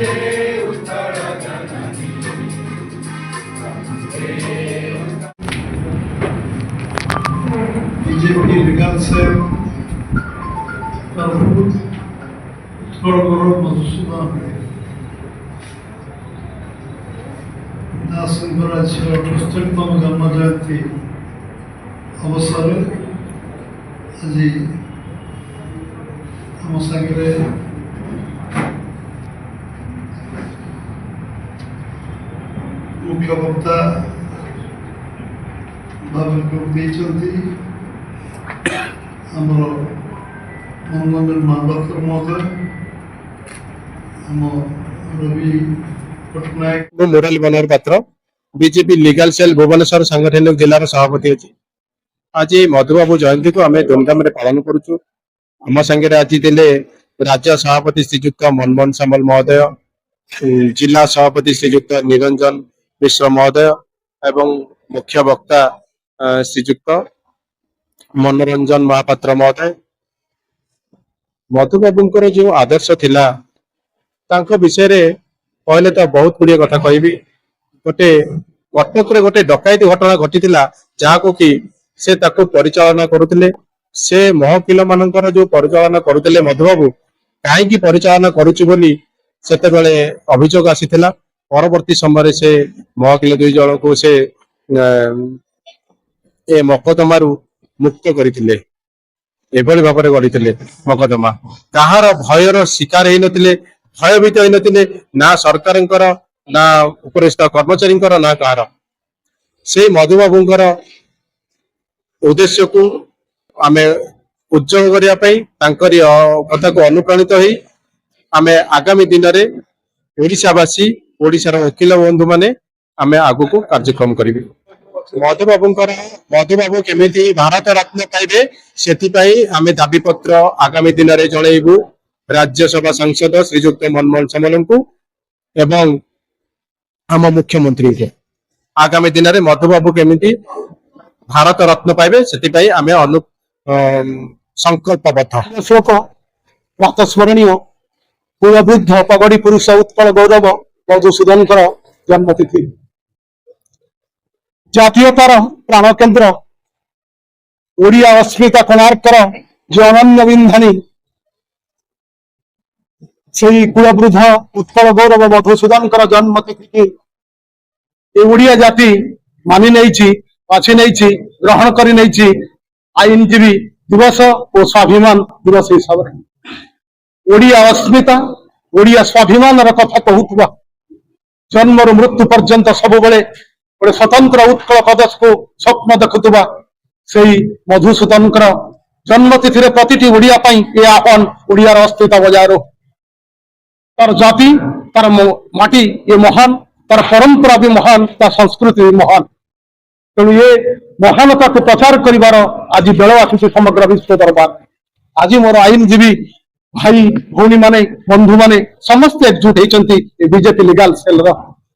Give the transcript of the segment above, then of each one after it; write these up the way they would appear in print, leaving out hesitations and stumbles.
BJP legal cell Madhusudan दास आज 78तम जन्म जयंती अवसर आज आम सागे मुख्य वक्ता भाव देती आमर मनोरंजन महापात्र महोदय आम रवि पट्टनायक मुरली मनोहर पात्र बीजेपी लीगल सेल भुवनेश्वर सांगठनिक जिलार सभापति अच्छी आज मधुबाबू जयंती को आम धूमधाम पालन करुचु आम सांगे आज दिले राज्य सभापति श्रीजुक्त मनमोहन सामल महोदय जिला सभापति श्रीजुक्त निरंजन मिश्र महोदय एवं मुख्य वक्ता श्रीजुक्त मनोरंजन महापात्र महोदय मधुबाबूंकर जो आदर्श थिला तांको विषय रे कहले तो बहुत गुड़िया कथा कहबी गोटे कटक रे गोटे डकायती घटना घटी जहाँ को कि से ताको परिचालना करुले से महकिल मानकर जो परिचालना करुले मधुबाबू कहीं परिचालना करुची बोली सेते बेले अभियोग आसीथिला परवर्ती समय से महकिल दुई जन को से ए मकदमारू मुक्त करथिले एभली भाव में गढ़ी मकदमा कहार भयर शिकार होते भयभीत होते ना सरकार ना उपरिस्थ कर्मचारी ना कहार से मधुबाबूंकर उद्देश्य को आम उज्जवल करने कथा को अनुप्राणित हो आम आगामी दिन में ओडिशावासी ओडिशार वकील बंधु माने आम आगु को कार्यक्रम करेंगे मधुबाबू केमिति भारत रत्न पाइबे सेतिपाई आमे दाबी पत्र आगामी दिन में जनइबू राज्यसभा सांसद श्रीजुक्त मनमोहन सामल को एवं आम मुख्यमंत्री को आगामी दिन में मधुबाबू केमिति भारत रत्न पाइबे सेतिपाई आमे संकल्पबद्ध शोक प्रातस्मरणीय कुलवृद्ध पगड़ी पुरुष उत्कल गौरव मधुसूदन जन्मतिथि जातीयतार प्राण केन्द्र ओडिया अस्मिता कोणार्कर जो अनन्य विंधानी से कुलवृद्ध उत्कल गौरव मधुसूदन जन्मतिथि की ओडिया जाति मानि नहीं बाछि नहीं ग्रहण करी नहीं आईनजीवी दिवस और स्वाभिमान दिवस हिसाब से ओडिया अस्मिता ओडिया स्वाभिमान कथा कहूवा जन्म मृत्यु पर्यंत सब बड़े गोटे स्वतंत्र उत्कल प्रदेश को स्वप्न देखुवा से मधुसूदन जन्मतिथि प्रति ओडिया ये आह्वान ओडियार अस्तित्व बजाय रो तार जाति तार माटी ये महान तार परंपरा भी महान तार संस्कृति भी महान तेणु ये महानता को प्रचार कर आज बेल आसुची समग्र विश्व दरबार आज मोर आईनजीवी भाई भौणी माने बंधु माने समस्ते एकजुट होती बीजेपी लीगल सेल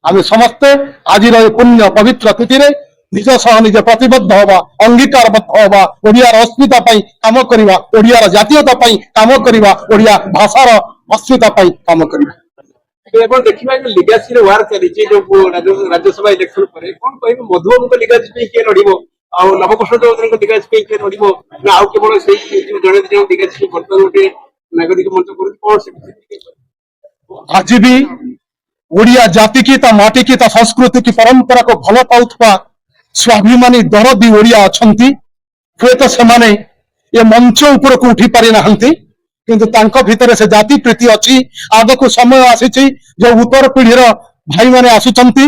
आम समस्ते आज पुण्य पवित्र तिथि निज सह निज प्रतिबद्ध हवा अंगीकारबद्ध हवा ओडियार अस्मिता काम करवा ओडियार जातीयता काम करवा ओडिया भाषार अस्मिता काम करवा देखा लिगासी वार चली राज्यसभा इलेक्शन पर कौन कह मधुबाबू लिगासी किए लड़ नवकृष्ण चौधरी लिगासी किए लड़ ना आउ केवल जड़े लिगासी बर्तमान गोटे नागरिक मंच कर आज भी ओडिया जाति की ता माटी की ता संस्कृति की परंपरा को भल पाउथवा स्वाभिमानी दरदी ओडिया अछंती हुए तो सेमाने ये मंच ऊपर को उठी पारि नाहंती किंतु तांको भितरे से जाति प्रीति अच्छी आग को समय आसी जो उत्तर पीढ़ीर भाई माने आसुचंती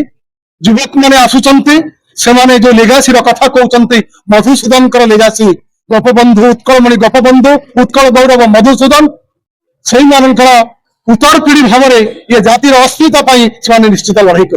युवक माने आसुचंती सेमाने जो लेगासी कथा कहउचंती मधुसूदन लेगासी गोपबंधु उत्कलमणि गोपबंधु उत्कल गौरव मधुसूदन से उत्तर पीढ़ी भाव में ये जातिर अस्मिता निश्चित लड़ाई कर